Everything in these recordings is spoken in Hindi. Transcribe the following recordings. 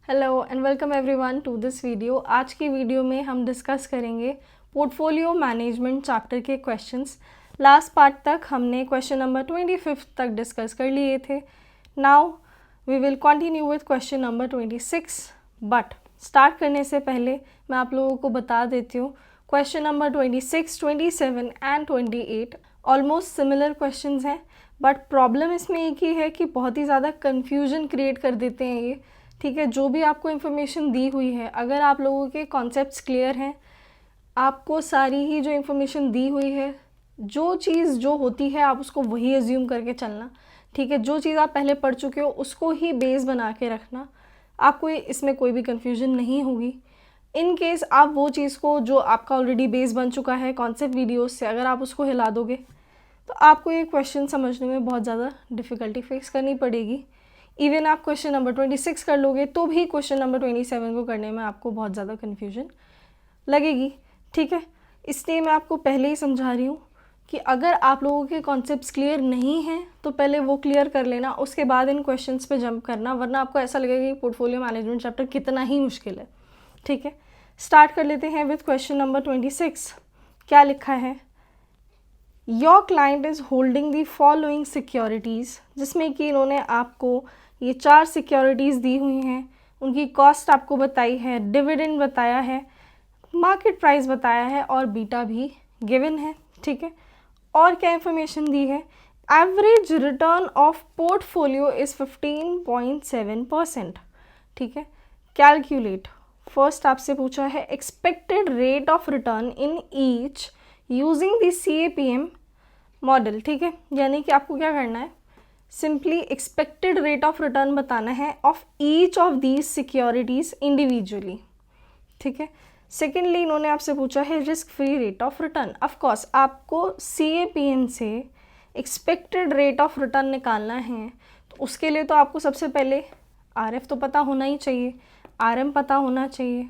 Hello and welcome everyone to this video. आज की वीडियो में हम डिस्कस करेंगे पोर्टफोलियो मैनेजमेंट चैप्टर के क्वेश्चंस। लास्ट पार्ट तक हमने क्वेश्चन नंबर 25 तक डिस्कस कर लिए थे। Now we will continue with question number 26। But start करने से पहले मैं आप लोगों को बता देती हूँ question number 26, 27 and 28 almost similar questions हैं, बट प्रॉब्लम इसमें एक ही है कि बहुत ही ज़्यादा कन्फ्यूजन क्रिएट कर देते हैं ये। ठीक है, जो भी आपको इन्फॉर्मेशन दी हुई है, अगर आप लोगों के कॉन्सेप्ट्स क्लियर हैं, आपको सारी ही जो इन्फॉर्मेशन दी हुई है, जो चीज़ जो होती है आप उसको वही एज्यूम करके चलना। ठीक है, जो चीज़ आप पहले पढ़ चुके हो उसको ही बेस बना के रखना, आपको इसमें कोई भी कन्फ्यूजन नहीं होगी। इन केस आप वो चीज़ को जो आपका ऑलरेडी बेस बन चुका है कॉन्सेप्ट वीडियोस से, अगर आप उसको हिला दोगे तो आपको ये क्वेश्चन समझने में बहुत ज़्यादा डिफ़िकल्टी फेस करनी पड़ेगी। इवन आप क्वेश्चन नंबर 26 कर लोगे तो भी क्वेश्चन नंबर 27 को करने में आपको बहुत ज़्यादा कन्फ्यूजन लगेगी। ठीक है, इसलिए मैं आपको पहले ही समझा रही हूँ कि अगर आप लोगों के कॉन्सेप्ट्स क्लियर नहीं हैं तो पहले वो क्लियर कर लेना, उसके बाद इन क्वेश्चंस पे जंप करना, वरना आपको ऐसा लगेगा कि पोर्टफोलियो मैनेजमेंट चैप्टर कितना ही मुश्किल है। ठीक है, स्टार्ट कर लेते हैं विथ क्वेश्चन नंबर 26। क्या लिखा है? Your client is holding the following securities, जिसमें कि इन्होंने आपको ये 4 सिक्योरिटीज़ दी हुई हैं, उनकी कॉस्ट आपको बताई है, डिविडेंड बताया है, मार्केट प्राइस बताया है और बीटा भी गिवन है। ठीक है, और क्या इन्फॉर्मेशन दी है? Average return of portfolio is 15.7%। ठीक है, कैलकुलेट। फर्स्ट आपसे पूछा है expected rate of return in each using the CAPM model. ठीक है, यानी कि आपको क्या करना है, simply expected rate of return बताना है of each of these securities individually. ठीक है, सेकेंडली इन्होंने आपसे पूछा है risk free rate of return. Of course आपको CAPM से एक्सपेक्टेड रेट ऑफ रिटर्न निकालना है, तो उसके लिए तो आपको सबसे पहले RF तो पता होना ही चाहिए, RM पता होना चाहिए।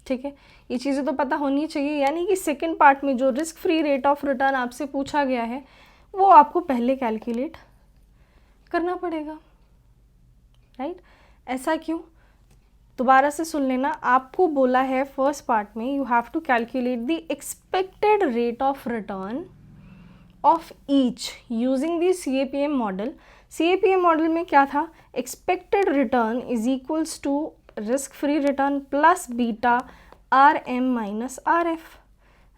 ठीक है, ये चीज़ें तो पता होनी चाहिए, यानी कि सेकेंड पार्ट में जो risk free rate of return आपसे पूछा गया है वो आपको पहले कैलकुलेट करना पड़ेगा। राइट, ऐसा क्यों? दोबारा से सुन लेना, आपको बोला है फर्स्ट पार्ट में you have to calculate the expected rate of return of each using the CAPM model. CAPM model में क्या था? Expected return is equals to risk free return plus beta RM minus RF।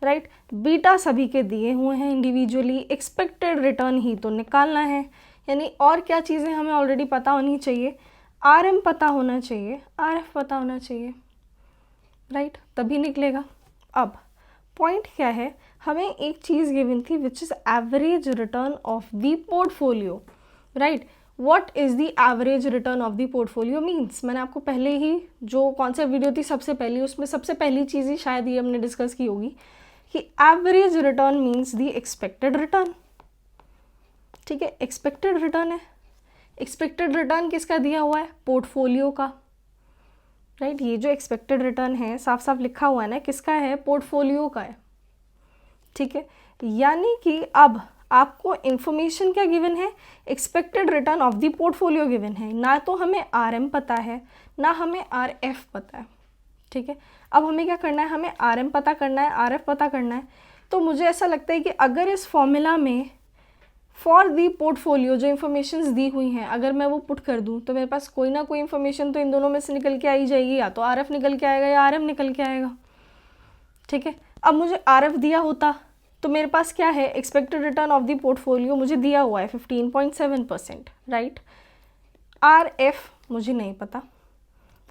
Right, beta सभी के दिए हुए हैं इंडिविजुअली, एक्सपेक्टेड रिटर्न ही तो निकालना है, यानी और क्या चीज़ें हमें ऑलरेडी पता होनी चाहिए, RM पता होना चाहिए, RF पता होना चाहिए। राइट, तभी निकलेगा। अब पॉइंट क्या है, हमें एक चीज़ गिवन थी which is average return of the portfolio. Right, what is the average return of the portfolio means, मैंने आपको पहले ही जो कॉन्सेप्ट वीडियो थी सबसे पहली, उसमें सबसे पहली चीज़ ही शायद ये हमने डिस्कस की होगी कि average return means the expected return. ठीक है, एक्सपेक्टेड रिटर्न है, एक्सपेक्टेड रिटर्न किसका दिया हुआ है? पोर्टफोलियो का। राइट, ये जो एक्सपेक्टेड रिटर्न है साफ साफ लिखा हुआ है ना, किसका है? पोर्टफोलियो का है। ठीक है, यानी कि अब आपको इन्फॉर्मेशन क्या गिवन है? Expected return of the portfolio given है, ना तो हमें RM पता है ना हमें RF पता है। ठीक है, अब हमें क्या करना है? हमें RM पता करना है, RF पता करना है। तो मुझे ऐसा लगता है कि अगर इस फॉर्मूला में फॉर दी पोर्टफोलियो जो इन्फॉर्मेशंस दी हुई हैं, अगर मैं वो पुट कर दूँ तो मेरे पास कोई ना कोई इन्फॉर्मेशन तो इन दोनों में से निकल के आई जाएगी, या तो RF निकल के आएगा या RM निकल के आएगा। ठीक है, अब मुझे RF दिया होता तो मेरे पास क्या है? Expected return of the portfolio मुझे दिया हुआ है 15.7%। राइट, RF मुझे नहीं पता,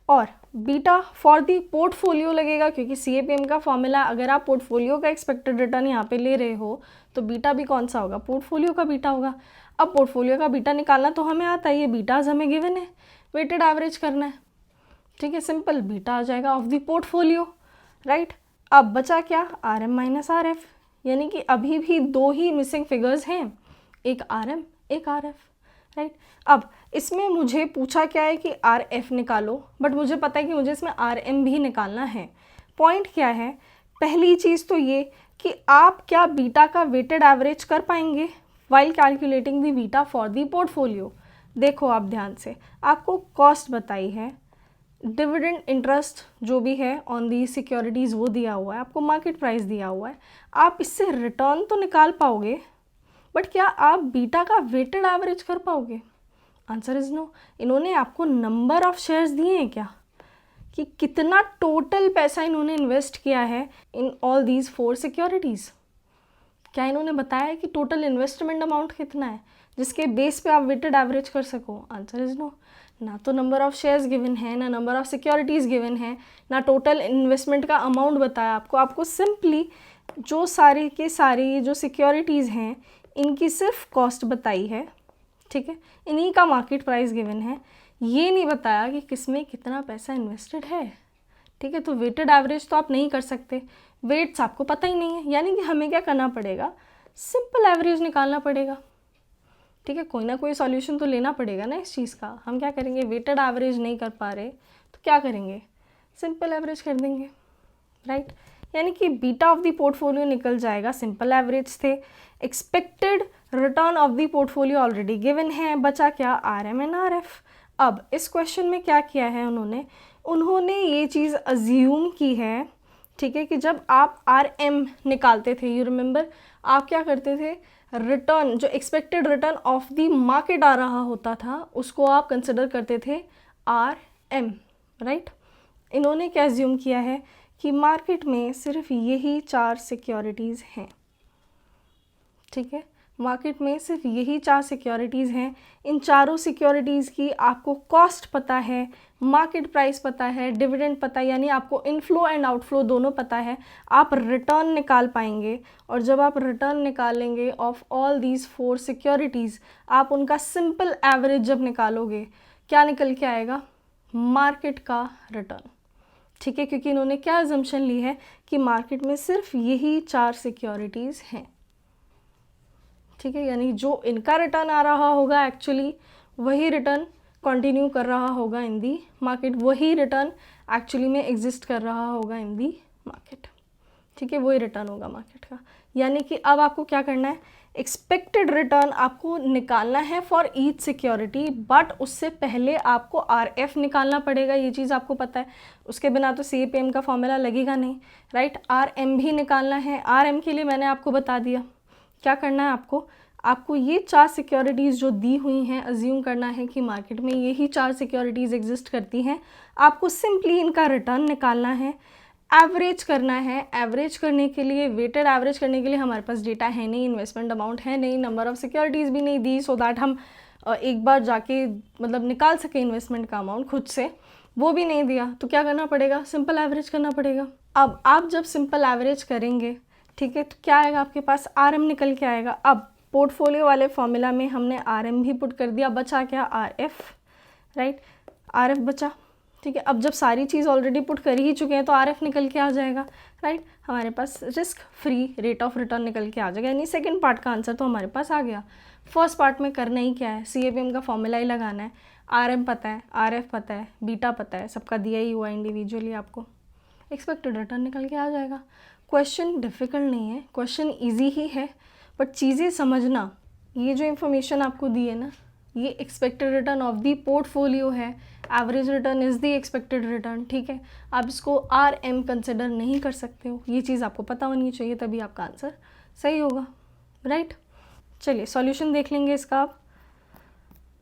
और बीटा फॉर दी पोर्टफोलियो लगेगा, क्योंकि CAPM का फॉर्मूला, अगर आप पोर्टफोलियो का एक्सपेक्टेड रिटर्न यहाँ पे ले रहे हो तो बीटा भी कौन सा होगा? पोर्टफोलियो का बीटा होगा। अब पोर्टफोलियो का बीटा निकालना तो हमें आता है, ये बीटाज हमें गिवन है, वेटेड एवरेज करना है। ठीक है, सिंपल बीटा आ जाएगा ऑफ द पोर्टफोलियो। राइट, अब बचा क्या? RM माइनस RF, यानी कि अभी भी 2 ही मिसिंग फिगर्स हैं, एक RM एक RF। राइट, अब इसमें मुझे पूछा क्या है कि RF निकालो, बट मुझे पता है कि मुझे इसमें RM भी निकालना है। पॉइंट क्या है? पहली चीज़ तो ये कि आप क्या बीटा का वेटेड एवरेज कर पाएंगे while calculating the beta for the portfolio. देखो आप ध्यान से, आपको कॉस्ट बताई है, डिविडेंड इंटरेस्ट जो भी है ऑन दी सिक्योरिटीज़ वो दिया हुआ है, आपको मार्केट प्राइस दिया हुआ है, आप इससे रिटर्न तो निकाल पाओगे, बट क्या आप बीटा का वेटेड एवरेज कर पाओगे? Answer is no. इन्होंने आपको नंबर ऑफ शेयर्स दिए हैं क्या, कि कितना टोटल पैसा इन्होंने इन्वेस्ट किया है इन ऑल दीज 4 सिक्योरिटीज़? क्या इन्होंने बताया है कि टोटल इन्वेस्टमेंट अमाउंट कितना है जिसके बेस पे आप वेटेड एवरेज कर सको? Answer is no. ना तो नंबर ऑफ शेयर्स गिवन है, ना नंबर ऑफ सिक्योरिटीज़ गिवन है, ना टोटल इन्वेस्टमेंट का अमाउंट बताया आपको सिंपली जो सारी के सारी जो सिक्योरिटीज़ हैं इनकी सिर्फ कॉस्ट बताई है, ठीक है, इन्हीं का मार्केट प्राइस गिवन है, ये नहीं बताया कि किसमें कितना पैसा इन्वेस्टेड है, ठीक है। तो वेटेड एवरेज तो आप नहीं कर सकते, वेट्स आपको पता ही नहीं है, यानी कि हमें क्या करना पड़ेगा, सिंपल एवरेज निकालना पड़ेगा, ठीक है। कोई ना कोई सॉल्यूशन तो लेना पड़ेगा ना इस चीज़ का। हम क्या करेंगे, वेटेड एवरेज नहीं कर पा रहे तो क्या करेंगे, सिंपल एवरेज कर देंगे, राइट। यानी कि बीटा ऑफ द पोर्टफोलियो निकल जाएगा, सिंपल एवरेज थे, expected return of the portfolio already given है, बचा क्या, R M and R F. अब इस क्वेश्चन में क्या किया है उन्होंने ये चीज़ अज्यूम की है, ठीक है, कि जब आप आर एम निकालते थे, यू रिमेंबर, आप क्या करते थे, रिटर्न जो expected return of the market आ रहा होता था उसको आप कंसिडर करते थे आर एम, राइट। इन्होंने क्या अज्यूम किया है कि मार्केट में सिर्फ यही 4 सिक्योरिटीज़ हैं, ठीक है, मार्केट में सिर्फ यही 4 सिक्योरिटीज़ हैं। इन चारों सिक्योरिटीज़ की आपको कॉस्ट पता है, मार्केट प्राइस पता है, डिविडेंड पता है, यानी आपको इनफ्लो एंड आउटफ्लो दोनों पता है, आप रिटर्न निकाल पाएंगे। और जब आप रिटर्न निकालेंगे ऑफ ऑल दीज 4 सिक्योरिटीज़, आप उनका सिंपल एवरेज जब निकालोगे क्या निकल के आएगा, मार्केट का रिटर्न, ठीक है, क्योंकि इन्होंने क्या अजम्पशन ली है कि मार्केट में सिर्फ यही 4 सिक्योरिटीज़ हैं, ठीक है। यानी जो इनका रिटर्न आ रहा होगा एक्चुअली वही रिटर्न कंटिन्यू कर रहा होगा इन दी मार्केट, वही रिटर्न एक्चुअली में एग्जिस्ट कर रहा होगा इन दी मार्केट, ठीक है, वही रिटर्न होगा मार्केट का। यानी कि अब आपको क्या करना है, एक्सपेक्टेड रिटर्न आपको निकालना है फॉर ईच सिक्योरिटी, बट उससे पहले आपको आर एफ निकालना पड़ेगा, ये चीज़ आपको पता है, उसके बिना तो सी ए पी एम का फॉर्मूला लगेगा नहीं, राइट। आर एम भी निकालना है, आर एम के लिए मैंने आपको बता दिया क्या करना है, आपको ये 4 सिक्योरिटीज़ जो दी हुई हैं अज्यूम करना है कि मार्केट में यही 4 सिक्योरिटीज़ एग्जिस्ट करती हैं, आपको सिंपली इनका रिटर्न निकालना है, एवरेज करना है। एवरेज करने के लिए, वेटेड एवरेज करने के लिए हमारे पास डेटा है नहीं, इन्वेस्टमेंट अमाउंट है नहीं, नंबर ऑफ़ सिक्योरिटीज़ भी नहीं दी, सो दैट हम एक बार जाके मतलब निकाल सके इन्वेस्टमेंट का अमाउंट खुद से, वो भी नहीं दिया, तो क्या करना पड़ेगा, सिंपल एवरेज करना पड़ेगा। अब आप जब सिंपल एवरेज करेंगे, ठीक है, तो क्या आएगा आपके पास, आर एम निकल के आएगा। अब पोर्टफोलियो वाले फॉर्मूला में हमने आर एम भी पुट कर दिया, बचा क्या, R F, right, R F बचा, ठीक है। अब जब सारी चीज़ ऑलरेडी पुट कर ही चुके हैं तो आर एफ निकल के आ जाएगा, राइट। हमारे पास risk free rate of return निकल के आ जाएगा, यानी सेकंड पार्ट का आंसर तो हमारे पास आ गया। फर्स्ट पार्ट में करना ही क्या है, सी ए पी एम का फॉर्मूला ही लगाना है, आर एम पता है, आर एफ पता है, बीटा पता है, सबका दिया ही हुआ इंडिविजुअली, आपको एक्सपेक्टेड रिटर्न निकल के आ जाएगा। क्वेश्चन डिफ़िकल्ट नहीं है, क्वेश्चन ईजी ही है, बट चीज़ें समझना, ये जो इन्फॉर्मेशन आपको दी है ना, ये expected return of the portfolio है, average return is the expected return, ठीक है। आप इसको आर एम कंसिडर नहीं कर सकते हो, ये चीज़ आपको पता होनी चाहिए, तभी आपका आंसर सही होगा, राइट। चलिए सॉल्यूशन देख लेंगे इसका। आप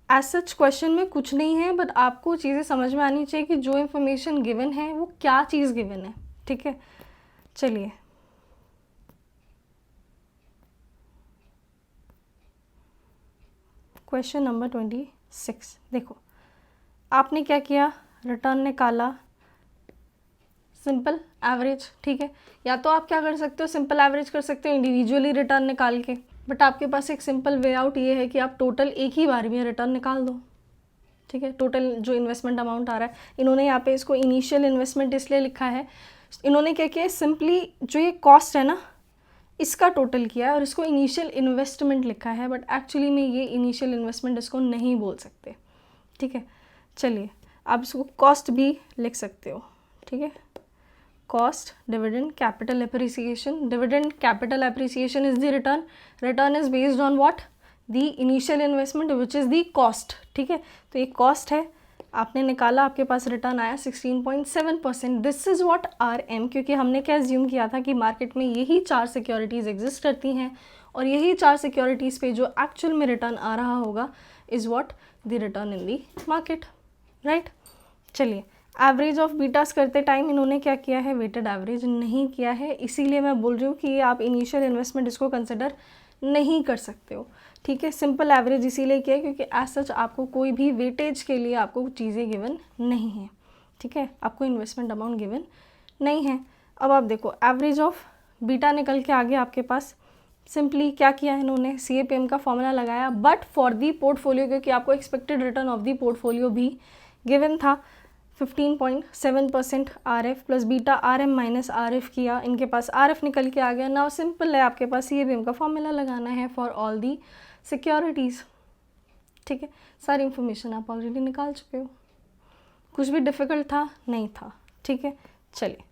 एज सच क्वेश्चन में कुछ नहीं है, बट आपको चीज़ें समझ में आनी चाहिए कि जो इन्फॉर्मेशन गिवन है वो क्या चीज़ गिवन है, ठीक है। चलिए क्वेश्चन नंबर 26 देखो, आपने क्या किया, रिटर्न निकाला, सिंपल एवरेज, ठीक है। या तो आप क्या कर सकते हो, सिंपल एवरेज कर सकते हो इंडिविजुअली रिटर्न निकाल के, बट आपके पास एक सिंपल वे आउट ये है कि आप टोटल एक ही बार में रिटर्न निकाल दो, ठीक है। टोटल जो इन्वेस्टमेंट अमाउंट आ रहा है, इन्होंने यहाँ पे इसको इनिशियल इन्वेस्टमेंट इसलिए लिखा है, इन्होंने क्या किया, सिंपली जो ये कॉस्ट है ना इसका टोटल किया है और इसको इनिशियल इन्वेस्टमेंट लिखा है, बट एक्चुअली में ये इनिशियल इन्वेस्टमेंट इसको नहीं बोल सकते, ठीक है। चलिए आप इसको कॉस्ट भी लिख सकते हो, ठीक है। Cost dividend capital appreciation, dividend capital appreciation is the return, return is based on what, the initial investment which is the cost, ठीक है। तो ये कॉस्ट है, आपने निकाला, आपके पास रिटर्न आया 16.7%। दिस इज़ व्हाट RM, क्योंकि हमने क्या एज्यूम किया था कि मार्केट में यही 4 सिक्योरिटीज़ एग्जिस्ट करती हैं और यही 4 सिक्योरिटीज़ पे जो एक्चुअल में रिटर्न आ रहा होगा is what the return in the market, right. चलिए, एवरेज ऑफ बीटास करते टाइम इन्होंने क्या किया है, वेटेड एवरेज नहीं किया है, इसीलिए मैं बोल रही हूँ कि आप इनिशियल इन्वेस्टमेंट इसको कंसिडर नहीं कर सकते हो, ठीक है। सिंपल एवरेज इसीलिए किया क्योंकि एज सच आपको कोई भी वेटेज के लिए आपको चीज़ें गिवन नहीं है, ठीक है, आपको इन्वेस्टमेंट अमाउंट गिवन नहीं है। अब आप देखो, एवरेज ऑफ बीटा निकल के आ गया आपके पास। सिंपली क्या किया इन्होंने, CAPM का फॉर्मूला लगाया, बट फॉर दी पोर्टफोलियो, क्योंकि आपको expected return of the portfolio भी गिवन था 15.7% RF plus beta RM minus RF किया, इनके पास RF निकल के आ गया। नाउ सिंपल है, आपके पास CAPM का फॉर्मूला लगाना है फॉर ऑल दी सिक्योरिटीज़, ठीक है। सारी इंफॉर्मेशन आप ऑलरेडी निकाल चुके हो, कुछ भी डिफ़िकल्ट था नहीं था, ठीक है। चलिए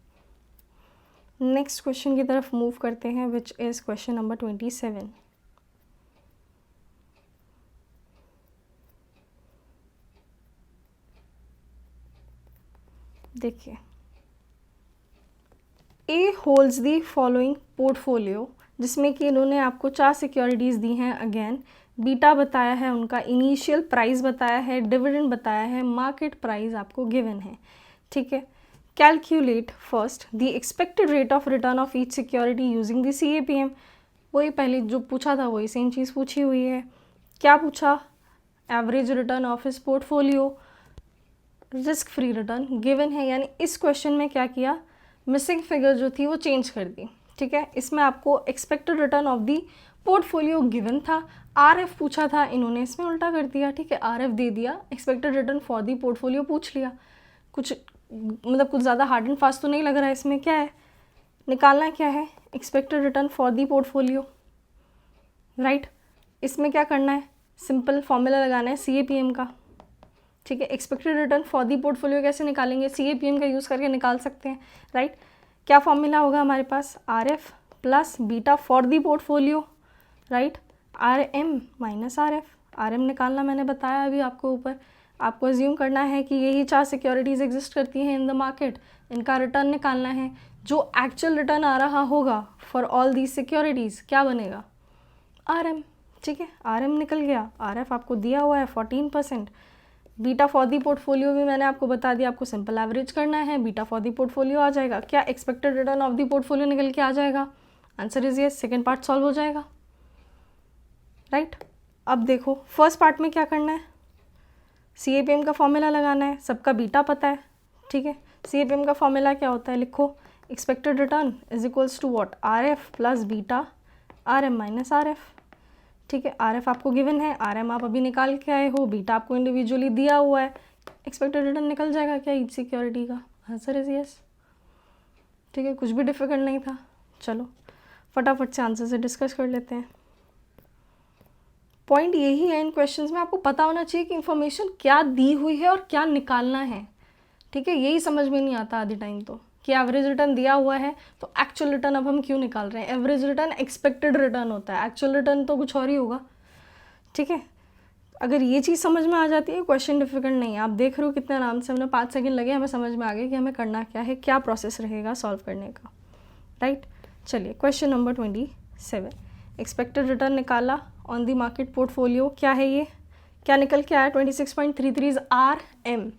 नेक्स्ट क्वेश्चन की तरफ मूव करते हैं, विच इज़ क्वेश्चन नंबर 27। देखिए, ए होल्ड्स दी फॉलोइंग पोर्टफोलियो, जिसमें कि इन्होंने आपको 4 सिक्योरिटीज़ दी हैं। अगेन बीटा बताया है, उनका इनिशियल प्राइस बताया है, डिविडेंड बताया है, मार्केट प्राइस आपको गिवन है, ठीक है। Calculate first the expected rate of return of each security using the CAPM। वही पहले जो पूछा था वही सेम चीज़ पूछी हुई है। क्या पूछा, एवरेज रिटर्न ऑफ इस portfolio, risk free return given है, यानी इस क्वेश्चन में क्या किया, मिसिंग फिगर जो थी वो चेंज कर दी, ठीक है। इसमें आपको expected return of the portfolio given था, RF पूछा था, इन्होंने इसमें उल्टा कर दिया, ठीक है। RF दे दिया, expected return for the portfolio पूछ लिया। कुछ मतलब कुछ ज़्यादा हार्ड एंड फास्ट तो नहीं लग रहा है। इसमें क्या है, निकालना क्या है, expected return for the portfolio, right. इसमें क्या करना है, सिंपल फॉर्मूला लगाना है CAPM का, ठीक है। Expected return for the portfolio कैसे निकालेंगे, CAPM का यूज़ करके निकाल सकते हैं, राइट। क्या फॉर्मूला होगा हमारे पास, RF plus beta for the portfolio, right, RM minus RF। RM निकालना मैंने बताया अभी आपको ऊपर। आपको एज्यूम करना है कि यही 4 सिक्योरिटीज़ एग्जिस्ट करती हैं इन द मार्केट, इनका रिटर्न निकालना है। जो एक्चुअल रिटर्न आ रहा होगा फॉर ऑल दी सिक्योरिटीज़ क्या बनेगा, RM, ठीक है। RM निकल गया, RF आपको दिया हुआ है 14%। बीटा फॉर दी पोर्टफोलियो भी मैंने आपको बता दिया, आपको सिंपल एवरेज करना है, बीटा फॉर दी पोर्टफोलियो आ जाएगा। क्या expected return of the portfolio निकल के आ जाएगा, answer is yes, second part solve हो जाएगा, राइट। अब देखो फर्स्ट पार्ट में क्या करना है, CAPM का फॉर्मूला लगाना है, सबका बीटा पता है, ठीक है। CAPM का फॉर्मूला क्या होता है, लिखो, expected return is equals to what, RF plus beta RM minus RF, ठीक है। RF आपको गिवन है, RM आप अभी निकाल के आए हो, बीटा आपको इंडिविजुअली दिया हुआ है, एक्सपेक्टेड रिटर्न निकल जाएगा क्या ईच सिक्योरिटी का, आंसर इज यस, ठीक है। कुछ भी डिफिकल्ट नहीं था। चलो फटाफट से आंसर से डिस्कस कर लेते हैं। पॉइंट यही है इन क्वेश्चंस में, आपको पता होना चाहिए कि इंफॉर्मेशन क्या दी हुई है और क्या निकालना है, ठीक है। यही समझ में नहीं आता आधी टाइम तो, कि एवरेज रिटर्न दिया हुआ है तो एक्चुअल रिटर्न अब हम क्यों निकाल रहे हैं। एवरेज रिटर्न एक्सपेक्टेड रिटर्न होता है, एक्चुअल रिटर्न तो कुछ और ही होगा, ठीक है। अगर ये चीज़ समझ में आ जाती है, क्वेश्चन डिफिकल्ट नहीं है। आप देख रहे हो कितने आराम से, हमने 5 सेकंड लगे, हमें समझ में आ गया कि हमें करना क्या है, क्या प्रोसेस रहेगा सॉल्व करने का, राइट। चलिए क्वेश्चन नंबर 27, एक्सपेक्टेड रिटर्न निकाला ऑन दी मार्केट पोर्टफोलियो, क्या है ये, क्या निकल के आया, 26.33 RM,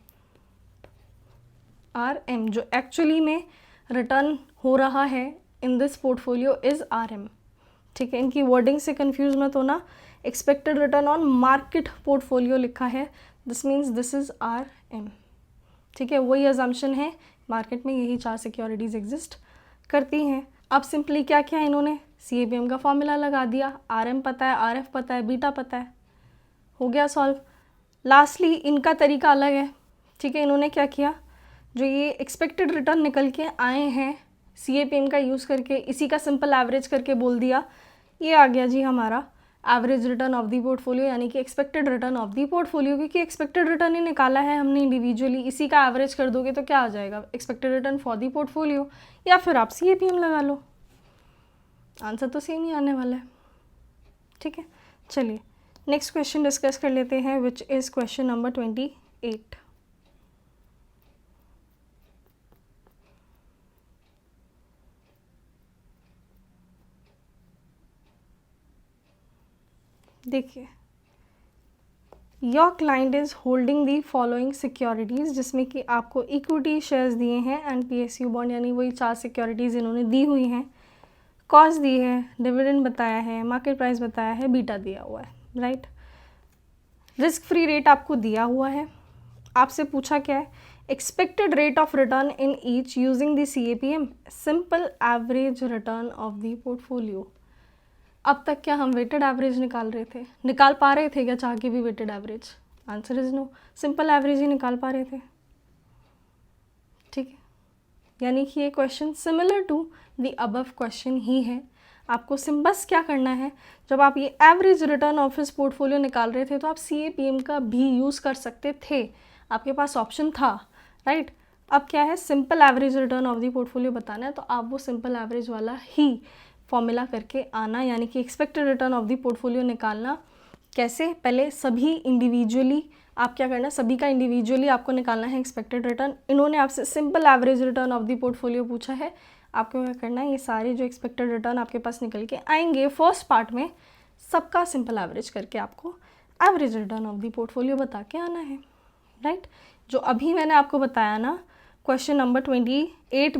जो एक्चुअली में रिटर्न हो रहा है इन दिस पोर्टफोलियो इज़ RM, ठीक है। इनकी वर्डिंग से कंफ्यूज मत होना, expected return on market portfolio लिखा है, this means this is RM, ठीक है। वही अजम्पशन है, मार्केट में यही 4 सिक्योरिटीज़ एग्जिस्ट करती हैं। अब सिंपली क्या किया इन्होंने, CAPM का फॉर्मूला लगा दिया, RM पता है, RF पता है, बीटा पता है, हो गया सॉल्व। लास्टली इनका तरीका अलग है, ठीक है। इन्होंने क्या किया, जो ये एक्सपेक्टेड रिटर्न निकल के आए हैं CAPM का यूज़ करके, इसी का सिंपल एवरेज करके बोल दिया, ये आ गया जी हमारा average return of the portfolio, यानी कि expected return of the portfolio, क्योंकि एक्सपेक्टेड रिटर्न ही निकाला है हमने इंडिविजुअली, इसी का एवरेज कर दोगे तो क्या आ जाएगा, expected return for the portfolio, या फिर आप CAPM लगा लो, आंसर तो सेम ही आने वाला है, ठीक है। चलिए नेक्स्ट क्वेश्चन डिस्कस कर लेते हैं, विच इज़ क्वेश्चन नंबर 28। देखिए, your client is holding the following securities, जिसमें कि आपको इक्विटी शेयर्स दिए हैं एंड PSU बॉन्ड, यानी वही 4 सिक्योरिटीज़ इन्होंने दी हुई हैं, कॉस्ट दी है, डिविडेंड बताया है, मार्केट प्राइस बताया है, बीटा दिया हुआ है, राइट। रिस्क फ्री रेट आपको दिया हुआ है। आपसे पूछा क्या है, expected rate of return in each using the CAPM, simple average return of the portfolio. अब तक क्या हम वेटेड एवरेज निकाल रहे थे, निकाल पा रहे थे क्या चाह के भी weighted average? Answer is no, simple average ही निकाल पा रहे थे, ठीक है। यानी कि ये question similar to the above question ही है। आपको बस क्या करना है, जब आप ये एवरेज रिटर्न ऑफ पोर्टफोलियो निकाल रहे थे तो आप CAPM का भी यूज़ कर सकते थे, आपके पास ऑप्शन था, राइट। अब क्या है, simple average return of the portfolio बताना है, तो आप वो सिंपल एवरेज वाला ही फॉर्मूला करके आना, यानी कि expected return of the portfolio निकालना। कैसे, पहले सभी इंडिविजुअली आप क्या करना, सभी का इंडिविजुअली आपको निकालना है एक्सपेक्टेड रिटर्न। इन्होंने आपसे simple average return of the portfolio पूछा है, आपको क्या करना है, ये सारे जो एक्सपेक्टेड रिटर्न आपके पास निकल के आएंगे फर्स्ट पार्ट में, सबका सिंपल एवरेज करके आपको average return of the portfolio बता के आना है, राइट। जो अभी मैंने आपको बताया ना क्वेश्चन नंबर 27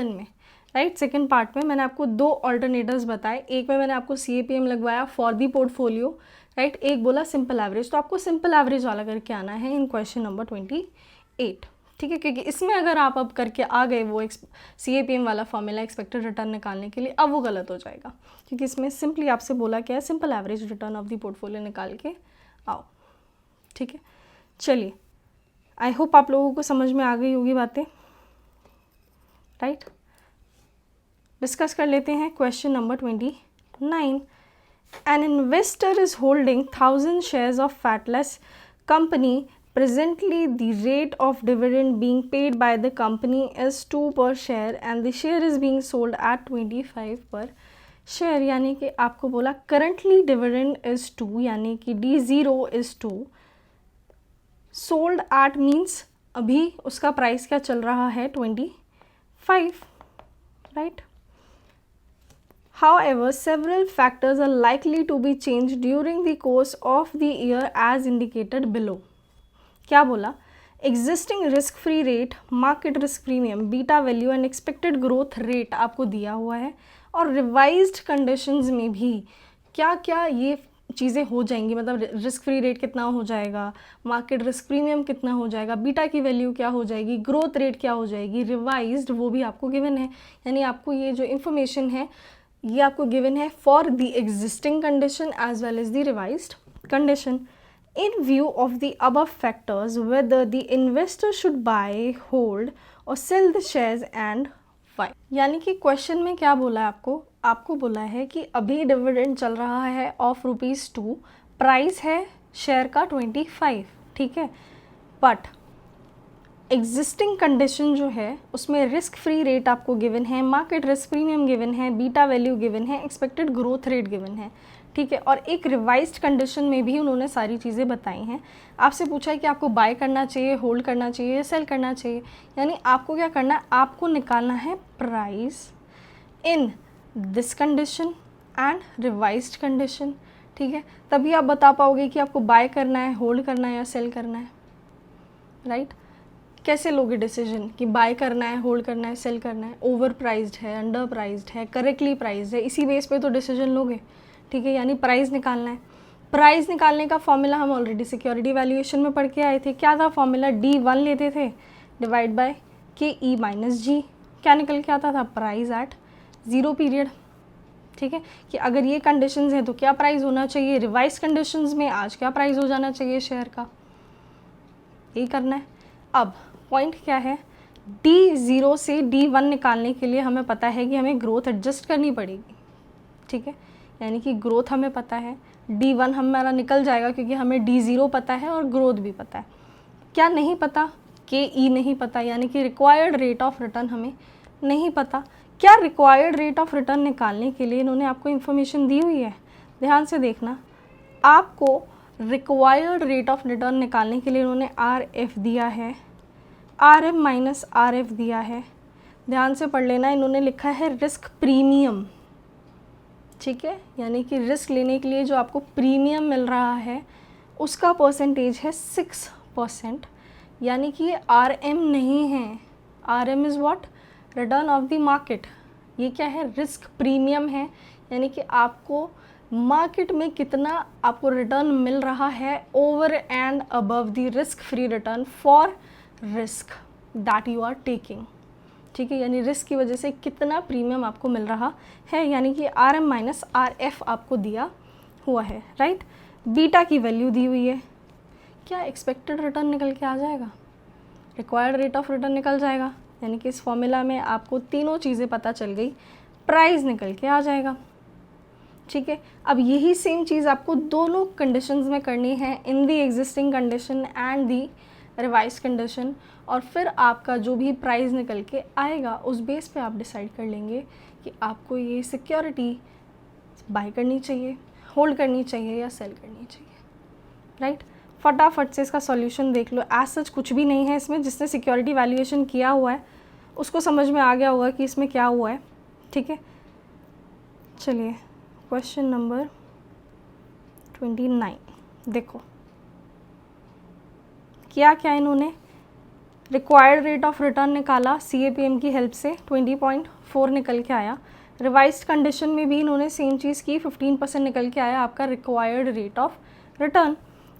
में, राइट, सेकंड पार्ट में मैंने आपको 2 ऑल्टरनेटिव्स बताए। एक में मैंने आपको CAPM लगवाया फॉर दी पोर्टफोलियो, राइट, एक बोला सिंपल एवरेज, तो आपको सिंपल एवरेज वाला करके आना है इन क्वेश्चन नंबर 28, ठीक है। क्योंकि इसमें अगर आप अब करके आ गए वो CAPM वाला फॉर्मूला एक्सपेक्टेड रिटर्न निकालने के लिए, अब वो गलत हो जाएगा, क्योंकि इसमें सिंपली आपसे बोला क्या है, simple average return of the portfolio निकाल के आओ, ठीक है। चलिए, आई होप आप लोगों को समझ में आ गई होगी बातें, राइट। डिस्कस कर लेते हैं question number 29। N investor is holding 1000 shares of Fatless company. Presently, the rate of dividend being paid by the company is 2 per share and the share is being sold at 25 per share. यानी कि आपको बोला currently dividend is 2, यानी कि D0 is 2. Sold at means अभी उसका प्राइस क्या चल रहा है, 25, right? However, several factors are likely to be changed during the course of the year as indicated below. क्या बोला, existing risk free rate, market risk premium, beta value and expected growth rate आपको दिया हुआ है, और revised conditions में भी क्या क्या ये चीज़ें हो जाएंगी, मतलब रिस्क फ्री रेट कितना हो जाएगा, मार्केट रिस्क प्रीमियम कितना हो जाएगा, बीटा की वैल्यू क्या हो जाएगी, ग्रोथ रेट क्या हो जाएगी, रिवाइज्ड, वो भी आपको गिवन है। यानी आपको ये जो इन्फॉर्मेशन है ये आपको गिवन है for the existing condition as well as the revised condition. In view of the above factors whether the investor should buy, hold और sell the shares and why. यानी कि क्वेश्चन में क्या बोला है आपको बोला है कि अभी डिविडेंड चल रहा है ऑफ ₹2, प्राइस है शेयर का 25, ठीक है, बट एग्जिस्टिंग कंडीशन जो है उसमें रिस्क फ्री रेट आपको गिवन है, मार्केट रिस्क प्रीमियम गिवन है, बीटा वैल्यू गिवन है, एक्सपेक्टेड ग्रोथ रेट गिवन है, ठीक है, और एक रिवाइज्ड कंडीशन में भी उन्होंने सारी चीज़ें बताई हैं। आपसे पूछा है कि आपको बाय करना चाहिए, होल्ड करना चाहिए, सेल करना चाहिए, यानी आपको क्या करना है, आपको निकालना है price in this condition and revised condition, ठीक है, तभी आप बता पाओगे कि आपको बाय करना है, होल्ड करना है या सेल करना है, राइट। कैसे लोगे डिसीजन कि बाय करना है, होल्ड करना है, सेल करना है, ओवर प्राइज्ड है, अंडर प्राइज्ड है, करेक्टली प्राइज्ड है, इसी बेस पे तो डिसीजन लोगे, ठीक है। यानी प्राइस निकालना है। प्राइस निकालने का फॉर्मूला हम ऑलरेडी सिक्योरिटी वैल्यूएशन में पढ़ के आए थे, क्या था फॉर्मूला, D1 लेते थे divide by KE minus G, क्या निकल के आता था, प्राइस एट 0 पीरियड, ठीक है, कि अगर ये कंडीशंस हैं तो क्या प्राइस होना चाहिए, रिवाइज कंडीशंस में आज क्या प्राइस हो जाना चाहिए शेयर का, यही करना है। अब पॉइंट क्या है, D0 से D1 निकालने के लिए हमें पता है कि हमें ग्रोथ एडजस्ट करनी पड़ेगी, ठीक है, यानी कि ग्रोथ हमें पता है, D1 हमारा निकल जाएगा क्योंकि हमें D0 पता है और ग्रोथ भी पता है। क्या नहीं पता, KE नहीं पता, यानी कि रिक्वायर्ड रेट ऑफ रिटर्न हमें नहीं पता। क्या रिक्वायर्ड रेट ऑफ रिटर्न निकालने के लिए इन्होंने आपको इन्फॉर्मेशन दी हुई है, ध्यान से देखना, आपको रिक्वायर्ड रेट ऑफ रिटर्न निकालने के लिए इन्होंने RF दिया है, RM माइनस RF दिया है, ध्यान से पढ़ लेना, इन्होंने लिखा है रिस्क प्रीमियम, ठीक है, यानी कि रिस्क लेने के लिए जो आपको प्रीमियम मिल रहा है उसका परसेंटेज है 6%, यानी कि ये RM नहीं है। RM is what? Return of the market. ये क्या है? रिस्क प्रीमियम है, यानी कि आपको मार्केट में कितना आपको रिटर्न मिल रहा है over and above the risk free return for risk that you are taking. ठीक है, यानी रिस्क की वजह से कितना प्रीमियम आपको मिल रहा है, यानी कि RM माइनस RF आपको दिया हुआ है, राइट। बीटा की वैल्यू दी हुई है, क्या एक्सपेक्टेड रिटर्न निकल के आ जाएगा, रिक्वायर्ड रेट ऑफ रिटर्न निकल जाएगा, यानी कि इस फॉर्मूला में आपको तीनों चीज़ें पता चल गई, प्राइस निकल के आ जाएगा। ठीक है, अब यही सेम चीज़ आपको दोनों कंडीशंस में करनी है, in the existing condition and the revise condition, और फिर आपका जो भी प्राइस निकल के आएगा उस बेस पे आप डिसाइड कर लेंगे कि आपको ये सिक्योरिटी बाय करनी चाहिए, होल्ड करनी चाहिए या सेल करनी चाहिए, राइट। फटाफट से इसका सॉल्यूशन देख लो। एज सच कुछ भी नहीं है इसमें, जिसने सिक्योरिटी वैल्यूएशन किया हुआ है उसको समझ में आ गया होगा कि इसमें क्या हुआ है। ठीक है, चलिए क्वेश्चन नंबर 29 देखो, क्या क्या इन्होंने रिक्वायर्ड रेट ऑफ रिटर्न निकाला CAPM की हेल्प से, 20.4 निकल के आया। रिवाइज्ड कंडीशन में भी इन्होंने सेम चीज़ की, 15% निकल के आया आपका रिक्वायर्ड रेट ऑफ रिटर्न।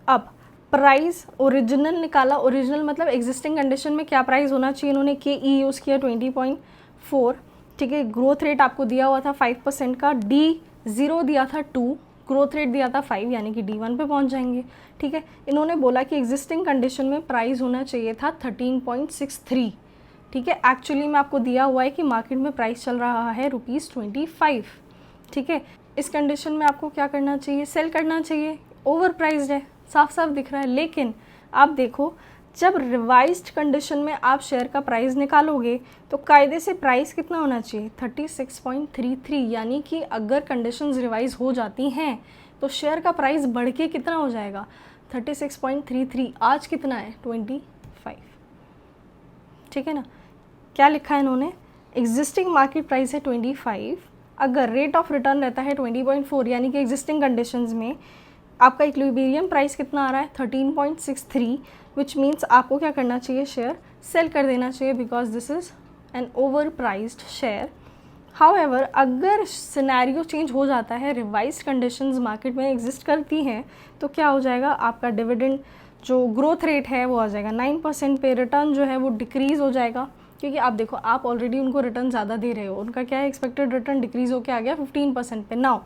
अब प्राइस ओरिजिनल निकाला, ओरिजिनल मतलब एग्जिस्टिंग कंडीशन में क्या प्राइस होना चाहिए, इन्होंने KE यूज़ किया 20.4। ठीक है, ग्रोथ रेट आपको दिया हुआ था 5% का, D0 दिया था 2, ग्रोथ रेट दिया था 5, यानी कि D1 पे पहुंच जाएंगे। ठीक है, इन्होंने बोला कि एग्जिस्टिंग कंडीशन में प्राइस होना चाहिए था 13.63। ठीक है, एक्चुअली में आपको दिया हुआ है कि मार्केट में प्राइस चल रहा है ₹25। ठीक है, इस कंडीशन में आपको क्या करना चाहिए, सेल करना चाहिए, ओवर प्राइस्ड है, साफ साफ दिख रहा है। लेकिन आप देखो, जब रिवाइज्ड कंडीशन में आप शेयर का प्राइस निकालोगे तो कायदे से प्राइस कितना होना चाहिए, 36.33, यानी कि अगर कंडीशंस रिवाइज हो जाती हैं तो शेयर का प्राइस बढ़ के कितना हो जाएगा, 36.33। आज कितना है, 25। ठीक है ना, क्या लिखा है इन्होंने, एग्जिस्टिंग मार्केट प्राइस है 25, अगर रेट ऑफ रिटर्न रहता है 20.4, यानी कि एग्जिस्टिंग कंडीशंस में आपका इक्विलिब्रियम प्राइस कितना आ रहा है, 13.63, विच मीन्स आपको क्या करना चाहिए, शेयर सेल कर देना चाहिए, because this is an over prized share. However अगर सिनेरियो चेंज हो जाता है, रिवाइज्ड कंडीशंस मार्केट में एग्जिस्ट करती हैं, तो क्या हो जाएगा, आपका डिविडेंड जो ग्रोथ रेट है वो आ जाएगा 9% पे, रिटर्न जो है वो डिक्रीज़ हो जाएगा, क्योंकि आप देखो आप ऑलरेडी उनको रिटर्न ज़्यादा दे रहे हो, उनका क्या है, एक्सपेक्टेड रिटर्न डिक्रीज़ होकर आ गया 15% पे। नाउ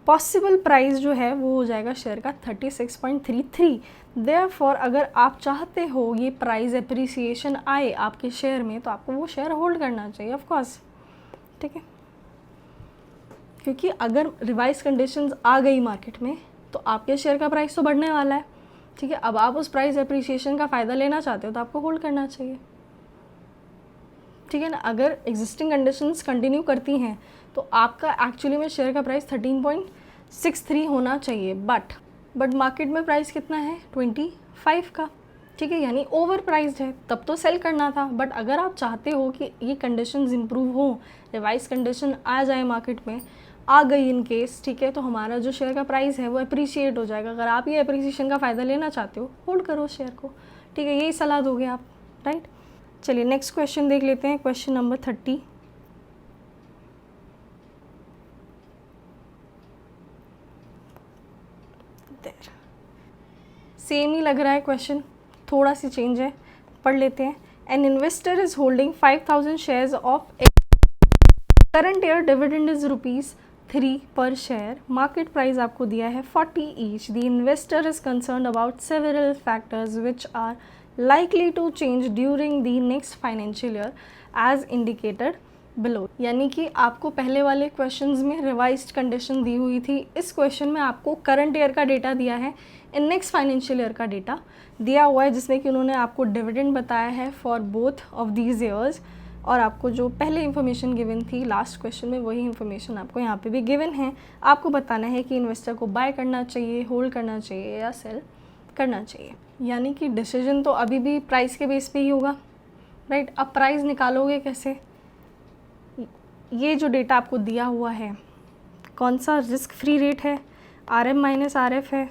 पॉसिबल प्राइस जो है वो हो जाएगा शेयर का 36.33। देयरफॉर अगर आप चाहते हो ये प्राइस एप्रिसिएशन आए आपके शेयर में, तो आपको वो शेयर होल्ड करना चाहिए ऑफ कोर्स। ठीक है, क्योंकि अगर रिवाइज कंडीशंस आ गई मार्केट में तो आपके शेयर का प्राइस तो बढ़ने वाला है। ठीक है, अब आप उस प्राइस एप्रिसिएशन का फ़ायदा लेना चाहते हो तो आपको होल्ड करना चाहिए। ठीक है ना, अगर एग्जिस्टिंग कंडीशंस कंटिन्यू करती हैं तो आपका एक्चुअली में शेयर का प्राइस 13.63 होना चाहिए, बट मार्केट में प्राइस कितना है, 25 का। ठीक है, यानी ओवर प्राइस्ड है, तब तो सेल करना था। बट अगर आप चाहते हो कि ये कंडीशंस इंप्रूव हो, रिवाइज कंडीशन आ जाए मार्केट में, आ गई इन केस, ठीक है, तो हमारा जो शेयर का प्राइस है वो अप्रिशिएट हो जाएगा। अगर आप ये अप्रिसिएशन का फ़ायदा लेना चाहते हो, होल्ड करो शेयर को। ठीक है, यही सलाह दोगे आप, राइट। चलिए नेक्स्ट क्वेश्चन देख लेते हैं, क्वेश्चन नंबर 30। सेम ही लग रहा है क्वेश्चन, थोड़ा सी चेंज है, पढ़ लेते हैं। An investor is holding 5000 shares of current year, dividend is ₹3 per share, market price आपको दिया है 40 each. The investor is concerned about several factors which are likely to change during the next financial year as indicated below। यानी कि आपको पहले वाले क्वेश्चंस में रिवाइज्ड कंडीशन दी हुई थी, इस क्वेश्चन में आपको करंट ईयर का डेटा दिया है, इन नेक्स्ट फाइनेंशियल ईयर का डेटा दिया हुआ है, जिसमें कि उन्होंने आपको डिविडेंड बताया है for both of these years, और आपको जो पहले इन्फॉर्मेशन गिवन थी लास्ट क्वेश्चन में वही इन्फॉर्मेशन आपको यहाँ पे भी गिवन है। आपको बताना है कि इन्वेस्टर को बाय करना चाहिए, होल्ड करना चाहिए या सेल करना चाहिए। यानी कि डिसीजन तो अभी भी प्राइस के बेस पे ही होगा, राइट। अब प्राइस निकालोगे कैसे, ये जो डेटा आपको दिया हुआ है कौन सा रिस्क फ्री रेट है, RM माइनस RF है,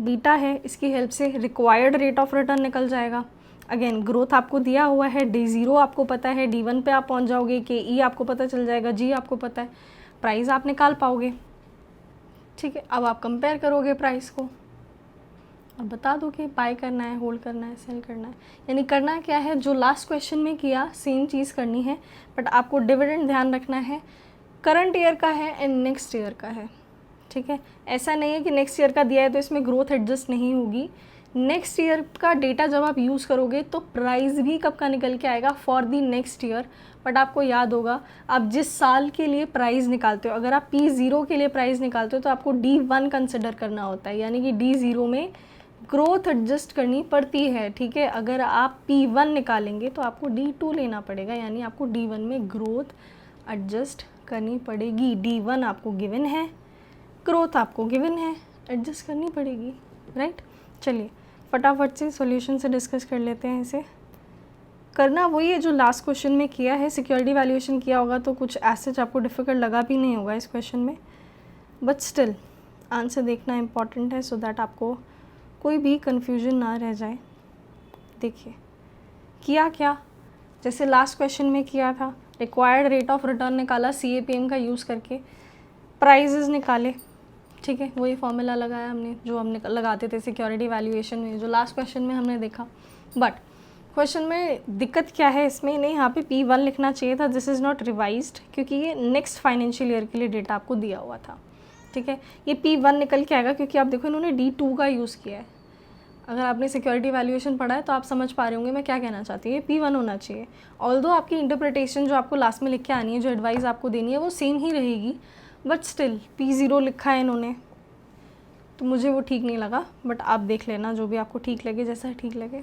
बीटा है, इसकी हेल्प से रिक्वायर्ड रेट ऑफ रिटर्न निकल जाएगा। अगेन ग्रोथ आपको दिया हुआ है, D0 आपको पता है, D1 पे आप पहुंच जाओगे, KE आपको पता चल जाएगा, G आपको पता है, प्राइस आप निकाल पाओगे। ठीक है, अब आप कंपेयर करोगे प्राइस को और बता दो कि बाय करना है, होल्ड करना है, सेल करना है। यानी करना क्या है, जो लास्ट क्वेश्चन में किया सेम चीज़ करनी है, बट आपको डिविडेंड ध्यान रखना है करंट ईयर का है एंड नेक्स्ट ईयर का है। ठीक है, ऐसा नहीं है कि नेक्स्ट ईयर का दिया है तो इसमें ग्रोथ एडजस्ट नहीं होगी। नेक्स्ट ईयर का डेटा जब आप यूज़ करोगे तो प्राइस भी कब का निकल के आएगा, for the next year. But आपको याद होगा, आप जिस साल के लिए प्राइस निकालते हो, अगर आप P0 के लिए प्राइस निकालते हो तो आपको D1 कंसिडर करना होता है, यानी कि D0 में ग्रोथ एडजस्ट करनी पड़ती है। ठीक है, अगर आप P1 निकालेंगे तो आपको D2 लेना पड़ेगा, यानी आपको D1 में ग्रोथ एडजस्ट करनी पड़ेगी। D1 आपको गिवन है, ग्रोथ आपको गिवन है, एडजस्ट करनी पड़ेगी, राइट। चलिए फटाफट से सॉल्यूशन से डिस्कस कर लेते हैं। इसे करना वही है जो लास्ट क्वेश्चन में किया है, सिक्योरिटी वैल्यूएशन किया होगा तो कुछ ऐसे आपको डिफ़िकल्ट लगा भी नहीं होगा इस क्वेश्चन में, बट स्टिल आंसर देखना इम्पॉर्टेंट है सो दैट आपको कोई भी कन्फ्यूजन ना रह जाए। देखिए किया क्या, जैसे लास्ट क्वेश्चन में किया था, रिक्वायर्ड रेट ऑफ रिटर्न निकाला CAPM का यूज़ करके, प्राइजेस निकाले। ठीक है, वही फॉर्मूला लगाया हमने जो हमने लगाते थे सिक्योरिटी वैल्यूएशन में, जो लास्ट क्वेश्चन में हमने देखा। बट क्वेश्चन में दिक्कत क्या है इसमें, नहीं यहाँ पे P1 लिखना चाहिए था, दिस इज़ नॉट रिवाइज्ड, क्योंकि ये नेक्स्ट फाइनेंशियल ईयर के लिए डेटा आपको दिया हुआ था। ठीक है, ये P1 निकल के आएगा क्योंकि आप देखो इन्होंने D2 का यूज़ किया है। अगर आपने सिक्योरिटी वैल्यूएशन पढ़ा है तो आप समझ पा रहे होंगे मैं क्या कहना चाहती हूँ, ये P1 होना चाहिए। ऑल्दो आपकी इंटरप्रिटेशन जो आपको लास्ट में लिख के आनी है, जो एडवाइस आपको देनी है वो सेम ही रहेगी, बट स्टिल P0 लिखा है इन्होंने तो मुझे वो ठीक नहीं लगा। बट आप देख लेना, जो भी आपको ठीक लगे, जैसा ठीक लगे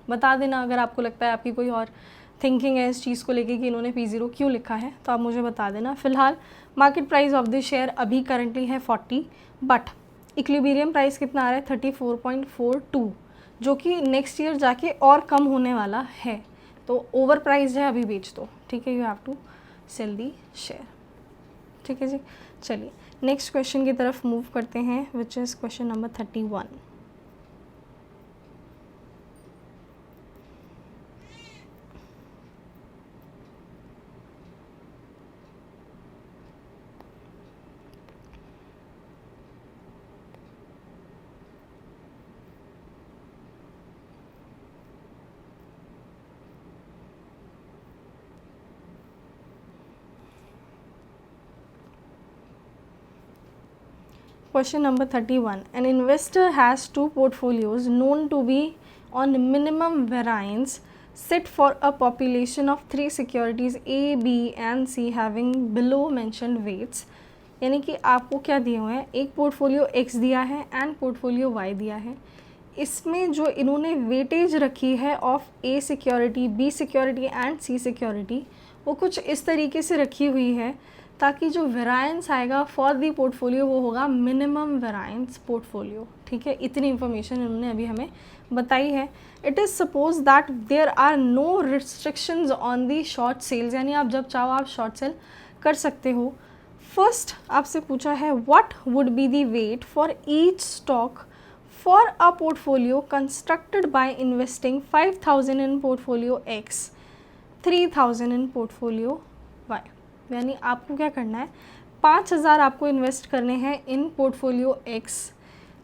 बता देना। अगर आपको लगता है आपकी कोई और थिंकिंग है इस चीज़ को लेके कि इन्होंने P0 क्यों लिखा है तो आप मुझे बता देना। फ़िलहाल market price of this share अभी करंटली है 40, बट इक्विलिब्रियम प्राइस कितना आ रहा है 34.42, जो कि नेक्स्ट ईयर जाके और कम होने वाला है। तो ओवर प्राइस है, अभी बेच दो। ठीक है, you have to sell the share. ठीक है जी, चलिए नेक्स्ट क्वेश्चन की तरफ मूव करते हैं, which is question number 31। Question number 31. An investor has two portfolios known to be on minimum variance set for a population of 3 securities A, B and C having below mentioned weights. यानी कि आपको क्या दिए हुए हैं, एक पोर्टफोलियो X दिया है एंड पोर्टफोलियो Y दिया है। इसमें जो इन्होंने वेटेज रखी है of A security, B security and C security, वो कुछ इस तरीके से रखी हुई है ताकि जो वेरायंस आएगा फॉर दी पोर्टफोलियो वो होगा मिनिमम वेरायंस पोर्टफोलियो। ठीक है, इतनी इन्फॉर्मेशन इन्होंने अभी हमें बताई है। It is suppose that there are no restrictions on the short sales, यानी आप जब चाहो आप शॉर्ट सेल कर सकते हो। फर्स्ट आपसे पूछा है what would be the weight for each stock for a portfolio constructed by investing 5000 in portfolio X, 3000 in portfolio Y। यानी आपको क्या करना है, 5000 आपको इन्वेस्ट करने हैं इन पोर्टफोलियो X,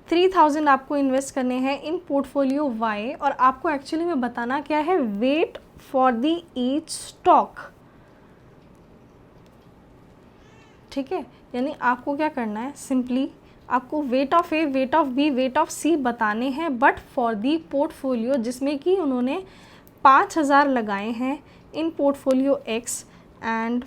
3000 आपको इन्वेस्ट करने हैं इन पोर्टफोलियो Y, और आपको एक्चुअली में बताना क्या है, weight for the each stock. ठीक है, यानी आपको क्या करना है, सिंपली आपको weight of A, weight of B, weight of C बताने हैं, बट फॉर दी पोर्टफोलियो जिसमें कि उन्होंने 5000 लगाए हैं इन पोर्टफोलियो X एंड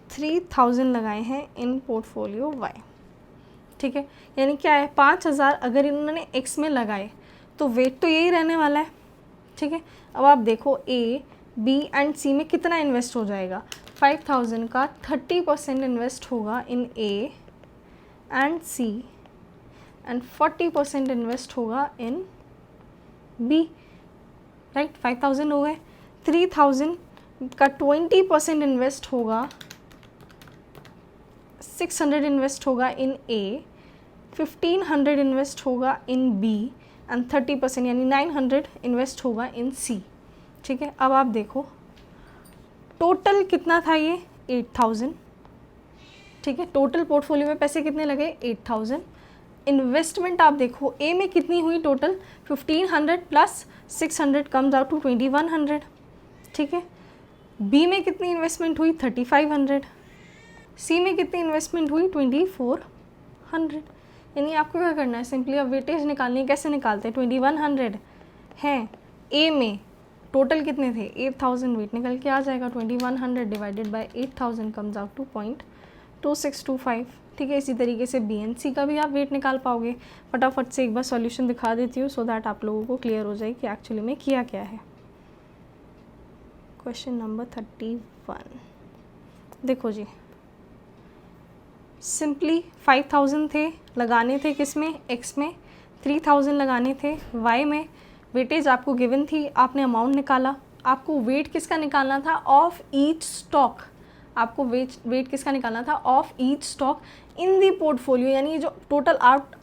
3000 लगाए हैं इन पोर्टफोलियो Y। ठीक है, यानी क्या है, 5000 अगर इन्होंने X में लगाए तो वेट तो यही रहने वाला है। ठीक है, अब आप देखो A, B एंड C में कितना इन्वेस्ट हो जाएगा, 5000 का 30% इन्वेस्ट होगा इन A and C and 40% invest होगा इन B, राइट। 5000 हो गए, 3000 का 20% इन्वेस्ट होगा, 600 इन्वेस्ट होगा इन ए, 1500 इन्वेस्ट होगा इन बी एंड 30% यानी 900 इन्वेस्ट होगा इन सी। ठीक है, अब आप देखो टोटल कितना था ये 8000। ठीक है, टोटल पोर्टफोलियो में पैसे कितने लगे 8000। इन्वेस्टमेंट आप देखो ए में कितनी हुई total 1500 plus 600 comes out to 2100। ठीक है, बी में कितनी इन्वेस्टमेंट हुई 3500, सी में कितनी इन्वेस्टमेंट हुई 2400। यानी आपको क्या करना है, सिंपली अब वेटेज निकालनी है। कैसे निकालते हैं, 2100 हैं ए में, टोटल कितने थे 8000, वेट निकल के आ जाएगा 2100 divided by 8000 comes out to 0.2625। ठीक है, इसी तरीके से बी एंड सी का भी आप वेट निकाल पाओगे। फटाफट से एक बार सॉल्यूशन दिखा देती हूँ सो दैट आप लोगों को क्लियर हो जाए कि एक्चुअली में किया क्या है। क्वेश्चन नंबर 31 देखो जी, सिंपली 5000 थे, लगाने थे किस में, एक्स में, 3000 लगाने थे वाई में। वेटेज आपको गिवन थी, आपने अमाउंट निकाला। आपको वेट किसका निकालना था, ऑफ ईच स्टॉक। आपको वेट किसका निकालना था, of each stock in the portfolio. यानी जो टोटल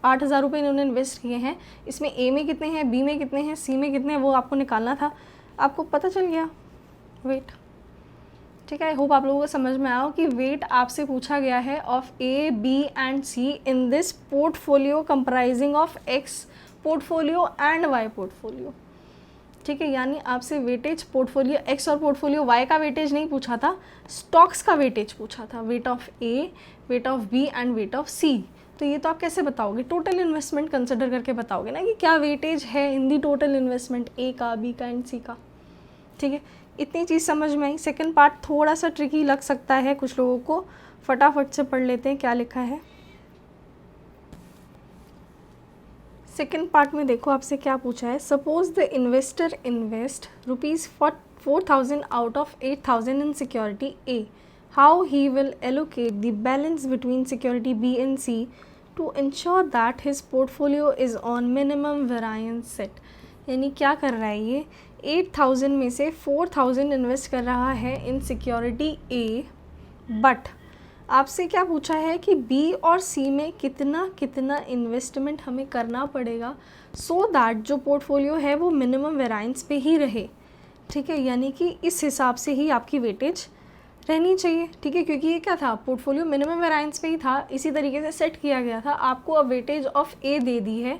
8000 रुपये इन्होंने इन्वेस्ट किए हैं, इसमें ए में कितने हैं, बी में कितने हैं, सी में कितने हैं, वो आपको निकालना था। आपको पता चल गया वेट। ठीक है, आई होप आप लोगों को समझ में आया कि वेट आपसे पूछा गया है of A, B and C in this portfolio comprising of X portfolio and Y portfolio. ठीक है, यानी आपसे वेटेज पोर्टफोलियो एक्स और पोर्टफोलियो वाई का वेटेज नहीं पूछा था, स्टॉक्स का वेटेज पूछा था, weight of A, weight of B and weight of C. तो ये तो आप कैसे बताओगे, टोटल इन्वेस्टमेंट कंसिडर करके बताओगे ना कि क्या वेटेज है इन दी टोटल इन्वेस्टमेंट ए का, बी का एंड सी का। ठीक है, इतनी चीज़ समझ में आई। सेकंड पार्ट थोड़ा सा ट्रिकी लग सकता है कुछ लोगों को, फटाफट से पढ़ लेते हैं क्या लिखा है। सेकंड पार्ट में देखो आपसे क्या पूछा है, suppose the investor invest ₹4000 out of 8000 in security A, how he will allocate the balance between security B and C to ensure that his portfolio is on minimum variance set. यानी क्या कर रहा है ये, 8000 में से 4000 इन्वेस्ट कर रहा है इन सिक्योरिटी ए, बट आपसे क्या पूछा है कि बी और सी में कितना कितना इन्वेस्टमेंट हमें करना पड़ेगा सो दैट जो पोर्टफोलियो है वो मिनिमम वेरिएंस पे ही रहे। ठीक है, यानी कि इस हिसाब से ही आपकी वेटेज रहनी चाहिए। ठीक है, क्योंकि ये क्या था, पोर्टफोलियो मिनिमम वेरिएंस पे ही था, इसी तरीके से सेट किया गया था। आपको अब वेटेज ऑफ ए दे दी है,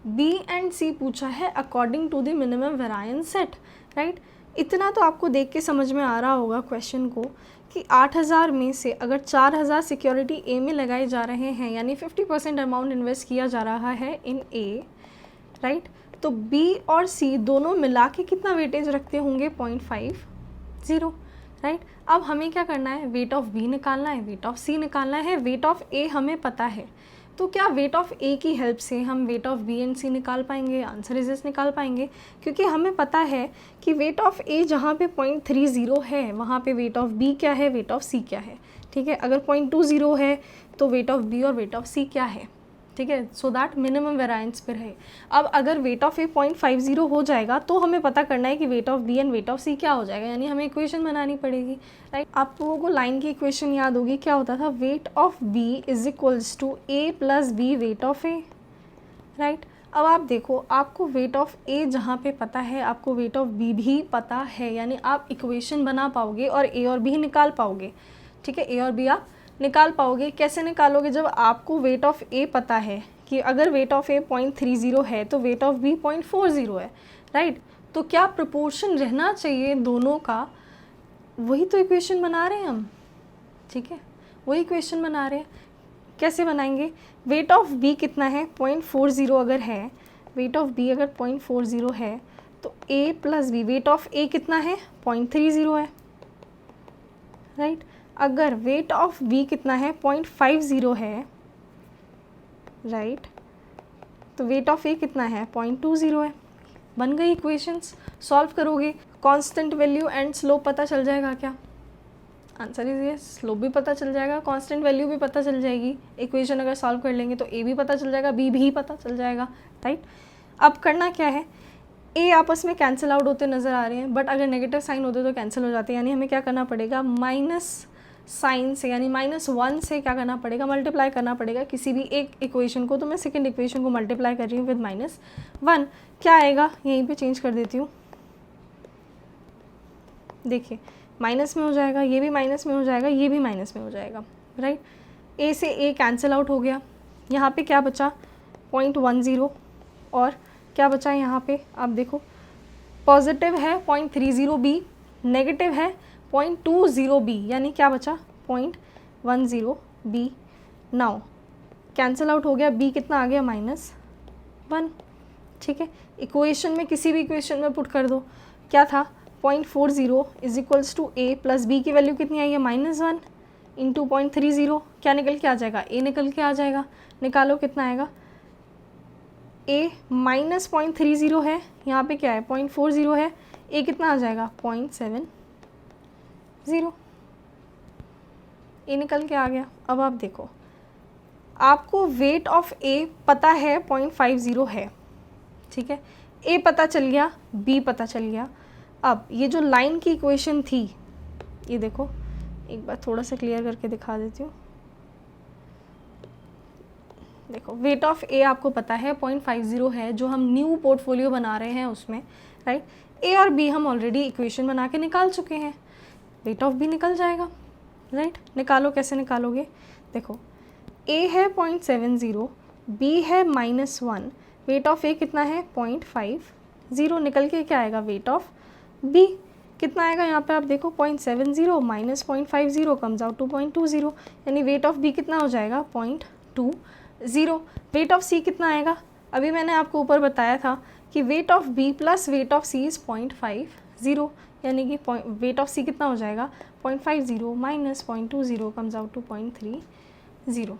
बी एंड सी पूछा है according to the minimum variance set. Right, इतना तो आपको देख के समझ में आ रहा होगा क्वेश्चन को कि 8000 में से अगर 4000 सिक्योरिटी ए में लगाए जा रहे हैं, यानी 50% अमाउंट इन्वेस्ट किया जा रहा है इन ए, राइट, तो बी और सी दोनों मिला के कितना वेटेज रखते होंगे 0.50। राइट, अब हमें क्या करना है, वेट ऑफ बी निकालना है, वेट ऑफ सी निकालना है, वेट ऑफ ए हमें पता है। तो क्या वेट ऑफ ए की हेल्प से हम वेट ऑफ बी एंड सी निकाल पाएंगे, आंसर इज एस निकाल पाएंगे, क्योंकि हमें पता है कि वेट ऑफ ए जहाँ पे 0.30 है वहाँ पे वेट ऑफ बी क्या है, वेट ऑफ सी क्या है। ठीक है, अगर 0.20 है तो वेट ऑफ बी और वेट ऑफ सी क्या है। ठीक है, सो दैट मिनिमम वेरिएंस पे रहे। अब अगर वेट ऑफ ए 0.50 हो जाएगा तो हमें पता करना है कि weight of B and weight of C क्या हो जाएगा, यानी हमें इक्वेशन बनानी पड़ेगी। राइट, आप लोगों को लाइन की इक्वेशन याद होगी, क्या होता था, weight of B is equals to A plus B weight of A. Right, अब आप देखो, आपको वेट ऑफ ए जहाँ पे पता है आपको वेट ऑफ बी भी पता है, यानी आप इक्वेशन बना पाओगे और ए और बी निकाल पाओगे। ठीक है, ए और बी आप निकाल पाओगे। कैसे निकालोगे, जब आपको वेट ऑफ ए पता है कि अगर वेट ऑफ ए 0.30 है तो वेट ऑफ बी 0.40 है। राइट, तो क्या प्रोपोर्शन रहना चाहिए दोनों का, वही तो इक्वेशन बना रहे हैं हम। ठीक है, वही इक्वेशन बना रहे हैं। कैसे बनाएंगे, वेट ऑफ बी कितना है 0.40 अगर है, वेट ऑफ बी अगर 0.40 है तो ए प्लस बी, वेट ऑफ ए कितना है 0.30 है। राइट, अगर वेट ऑफ बी कितना है 0.50 है, राइट, तो वेट ऑफ ए कितना है 0.20 है। बन गई इक्वेशंस, सॉल्व करोगे, कांस्टेंट वैल्यू एंड स्लोप पता चल जाएगा क्या, आंसर इज यस, स्लोप भी पता चल जाएगा, कांस्टेंट वैल्यू भी पता चल जाएगी। इक्वेशन अगर सॉल्व कर लेंगे तो ए भी पता चल जाएगा, बी भी पता चल जाएगा। राइट, अब करना क्या है, ए आपस में कैंसिल आउट होते नज़र आ रहे हैं, बट अगर नेगेटिव साइन होते तो कैंसिल हो जाते हैं, यानी हमें क्या करना पड़ेगा, माइनस साइन से यानी -1 से क्या करना पड़ेगा, मल्टीप्लाई करना पड़ेगा किसी भी एक इक्वेशन को। तो मैं सेकंड इक्वेशन को मल्टीप्लाई कर रही हूँ विद -1, क्या आएगा, यहीं पे चेंज कर देती हूँ, देखिए माइनस में हो जाएगा, ये भी माइनस में हो जाएगा, ये भी माइनस में हो जाएगा, राइट। ए से ए कैंसिल आउट हो गया, यहाँ पे क्या बचा 0.10 और क्या बचा यहाँ पे, आप देखो पॉजिटिव है 0.30 बी, नेगेटिव है 0.20 बी, यानी क्या बचा 0.10 बी। नाउ कैंसिल आउट हो गया, बी कितना आ गया -1, ठीक है। इक्वेशन में किसी भी इक्वेशन में पुट कर दो, क्या था 0.40 is equals to A plus B की वैल्यू कितनी आई है -1 इंटू 0.30, क्या निकल के आ जाएगा, ए निकल के आ जाएगा, निकालो कितना आएगा, ए -0.30 है, यहाँ पे क्या है 0.40 है, ए कितना आ जाएगा 0.70, ए निकल के आ गया। अब आप देखो, आपको वेट ऑफ ए पता है 0.50 है, ठीक है, ए पता चल गया, बी पता चल गया। अब ये जो लाइन की इक्वेशन थी, ये देखो एक बार थोड़ा सा क्लियर करके दिखा देती हूँ, देखो वेट ऑफ ए आपको पता है 0.50 है, जो हम न्यू पोर्टफोलियो बना रहे हैं उसमें, राइट। ए और बी हम ऑलरेडी इक्वेशन बना के निकाल चुके हैं, वेट ऑफ बी निकल जाएगा, राइट। निकालो, कैसे निकालोगे, देखो ए है 0.70, बी है -1, वेट ऑफ ए कितना है 0.50, निकल के क्या आएगा, वेट ऑफ बी कितना आएगा, यहाँ पे आप देखो 0.70 माइनस 0.50 कम्स आउट टू 0.20, यानी वेट ऑफ बी कितना हो जाएगा 0.20। वेट ऑफ सी कितना आएगा, अभी मैंने आपको ऊपर बताया था कि weight of B plus weight of C is 0.50, यानी कि वेट ऑफ सी कितना हो जाएगा 0.50 माइनस 0.20 कम्स आउट टू 0.30,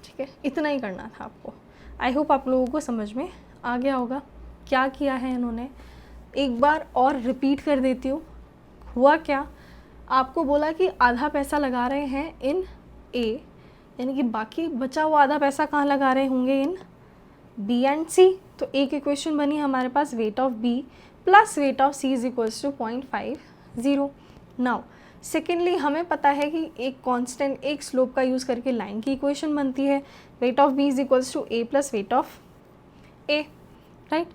ठीक है। इतना ही करना था आपको। आई होप आप लोगों को समझ में आ गया होगा क्या किया है इन्होंने। एक बार और रिपीट कर देती हूँ, हुआ क्या, आपको बोला कि आधा पैसा लगा रहे हैं इन ए, यानी कि बाकी बचा हुआ आधा पैसा कहाँ लगा रहे होंगे, इन बी एंड सी। तो एक इक्वेशन बनी हमारे पास, weight of B plus weight of C is equals to 0.50। Now secondly हमें पता है कि एक कांस्टेंट, एक स्लोप का यूज़ करके लाइन की इक्वेशन बनती है, weight of B is equals to A plus weight of A, right.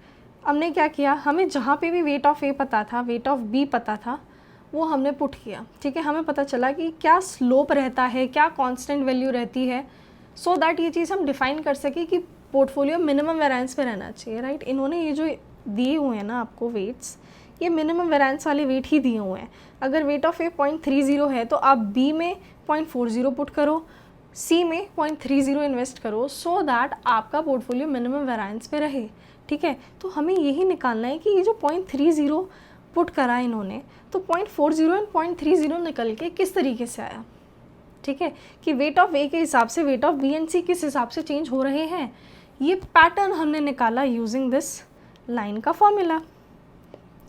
हमने क्या किया, हमें जहाँ पे भी वेट ऑफ ए पता था, वेट ऑफ बी पता था, वो हमने पुट किया, ठीक है। हमें पता चला कि क्या स्लोप रहता है, क्या कांस्टेंट वैल्यू रहती है, सो दैट ये चीज़ हम डिफाइन कर सके कि पोर्टफोलियो मिनिमम वेरिएंस पे रहना चाहिए, राइट। इन्होंने ये जो दिए हुए हैं ना आपको वेट्स, ये मिनिमम वेरिएंस वाले वेट ही दिए हुए हैं। अगर वेट ऑफ ए 0.30 है तो आप बी में 0.40 पुट करो, सी में 0.30 इन्वेस्ट करो, सो दैट आपका पोर्टफोलियो मिनिमम वेरिएंस पे रहे, ठीक है। तो हमें यही निकालना है कि ये जो 0.30 पुट करा इन्होंने, तो 0.40 एंड 0.30 निकल के किस तरीके से आया, ठीक है, कि वेट ऑफ ए के हिसाब से वेट ऑफ बी एंड सी किस हिसाब से चेंज हो रहे हैं, ये पैटर्न हमने निकाला यूजिंग दिस लाइन का फॉर्मूला,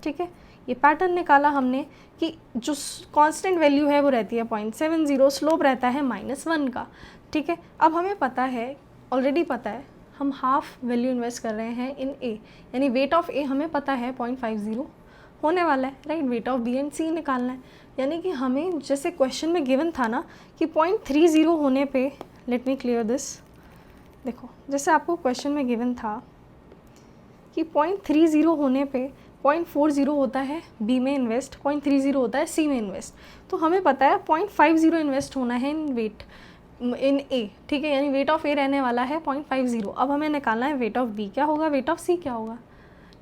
ठीक है। ये पैटर्न निकाला हमने कि जो कांस्टेंट वैल्यू है वो रहती है 0.70, स्लोप रहता है -1 का, ठीक है। अब हमें पता है, ऑलरेडी पता है, हम हाफ वैल्यू इन्वेस्ट कर रहे हैं इन ए, यानी वेट ऑफ ए हमें पता है 0.50 होने वाला है, right. Weight of B and C निकालना है, यानी कि हमें जैसे क्वेश्चन में गिवन था ना कि 0.30 होने पे, लेट मी क्लियर दिस, देखो जैसे आपको क्वेश्चन में गिवन था कि 0.30 होने पे 0.40 होता है बी में इन्वेस्ट, 0.30 होता है सी में इन्वेस्ट, तो हमें पता है 0.50 इन्वेस्ट होना है इन वेट इन ए, ठीक है, यानी वेट ऑफ ए रहने वाला है 0.50। अब हमें निकालना है वेट ऑफ बी क्या होगा, वेट ऑफ सी क्या होगा,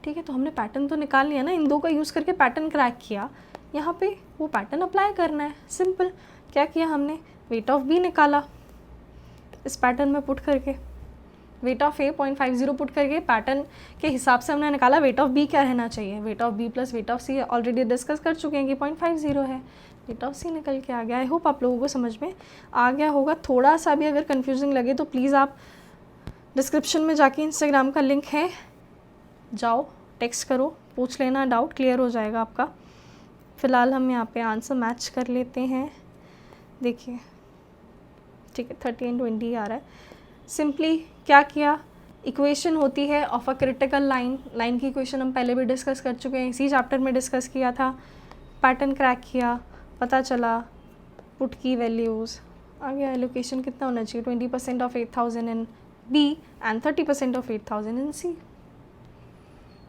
ठीक है। तो हमने पैटर्न तो निकाल लिया ना, इन दो का यूज़ करके पैटर्न क्रैक किया, यहाँ पे वो पैटर्न अप्लाई करना है, सिंपल। क्या किया हमने, वेट ऑफ बी निकाला इस पैटर्न में पुट करके, वेट ऑफ ए 0.50 पुट करके पैटर्न के हिसाब से हमने निकाला वेट ऑफ बी क्या रहना चाहिए, weight of B plus weight of C already discuss कर चुके हैं कि 0.50 है, वेट ऑफ सी निकल के आ गया। आई होप आप लोगों को समझ में आ गया होगा। थोड़ा सा भी अगर कन्फ्यूजिंग लगे तो प्लीज़ आप डिस्क्रिप्शन में जाके इंस्टाग्राम का लिंक है, जाओ टेक्स्ट करो, पूछ लेना, डाउट क्लियर हो जाएगा आपका। फ़िलहाल हम यहाँ पे आंसर मैच कर लेते हैं, देखिए ठीक है 30 and 20 आ रहा है। सिंपली क्या किया, इक्वेशन होती है of a critical line, line की इक्वेशन हम पहले भी डिस्कस कर चुके हैं, इसी चैप्टर में डिस्कस किया था। पैटर्न क्रैक किया, पता चला पुट की वैल्यूज़ आ गया। एलोकेशन कितना होना चाहिए, 20% of 8000 in B and 30% of 8000 in C.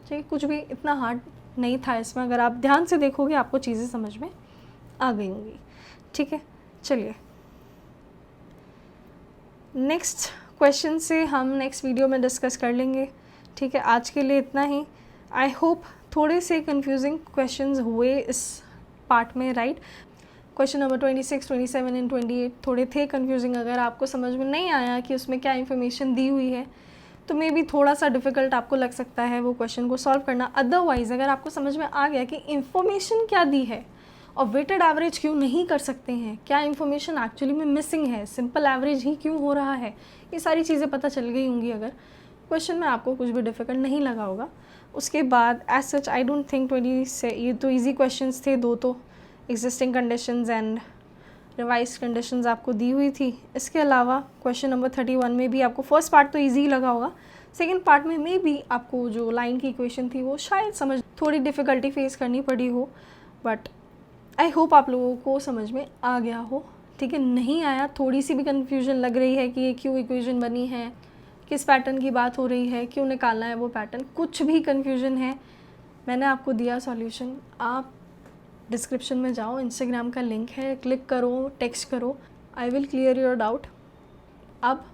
ठीक, कुछ भी इतना हार्ड नहीं था इसमें, अगर आप ध्यान से देखोगे आपको चीज़ें समझ में आ गई होंगी। ठीक है, चलिए नेक्स्ट क्वेश्चन से हम नेक्स्ट वीडियो में डिस्कस कर लेंगे। ठीक है, आज के लिए इतना ही। आई होप थोड़े से कंफ्यूजिंग क्वेश्चंस हुए इस पार्ट में, राइट। क्वेश्चन नंबर 26, 27 एंड 28 थोड़े थे कंफ्यूजिंग। अगर आपको समझ में नहीं आया कि उसमें क्या इन्फॉर्मेशन दी हुई है तो मे बी थोड़ा सा डिफ़िकल्ट आपको लग सकता है वो क्वेश्चन को सॉल्व करना। अदरवाइज़ अगर आपको समझ में आ गया कि इन्फॉर्मेशन क्या दी है और वेटेड एवरेज क्यों नहीं कर सकते हैं, क्या इन्फॉर्मेशन एक्चुअली में मिसिंग है, सिंपल एवरेज ही क्यों हो रहा है, ये सारी चीज़ें पता चल गई होंगी अगर क्वेश्चन में आपको कुछ भी डिफ़िकल्ट नहीं लगा होगा। उसके बाद as such I don't think 20 से ये तो ईजी क्वेश्चंस थे, दो तो existing conditions and revise conditions आपको दी हुई थी। इसके अलावा क्वेश्चन नंबर 31 में भी आपको फर्स्ट पार्ट तो ईजी लगा होगा, सेकेंड पार्ट में मे बी आपको जो लाइन की इक्वेशन थी वो शायद समझ थोड़ी डिफ़िकल्टी फेस करनी पड़ी हो, बट आई होप आप लोगों को समझ में आ गया हो। ठीक है, नहीं आया, थोड़ी सी भी कन्फ्यूजन लग रही है कि ये क्यों इक्वेशन बनी है, किस पैटर्न की बात हो रही है, क्यों निकालना है वो पैटर्न, कुछ भी कन्फ्यूजन है, मैंने आपको दिया सॉल्यूशन। आप डिस्क्रिप्शन में जाओ, इंस्टाग्राम का लिंक है, क्लिक करो, टेक्स्ट करो, I will clear your doubt. अब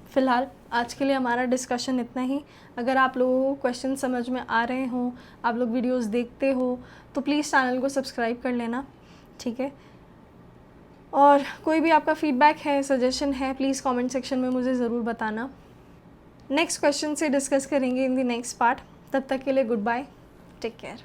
फ़िलहाल आज के लिए हमारा डिस्कशन इतना ही। अगर आप लोगों को क्वेश्चन समझ में आ रहे हों, आप लोग वीडियोस देखते हो तो प्लीज़ चैनल को सब्सक्राइब कर लेना। ठीक है, और कोई भी आपका फीडबैक है, सजेशन है, प्लीज़ कमेंट सेक्शन में मुझे ज़रूर बताना। नेक्स्ट क्वेश्चन से डिस्कस करेंगे इन द नेक्स्ट पार्ट। तब तक के लिए गुड बाय, टेक केयर।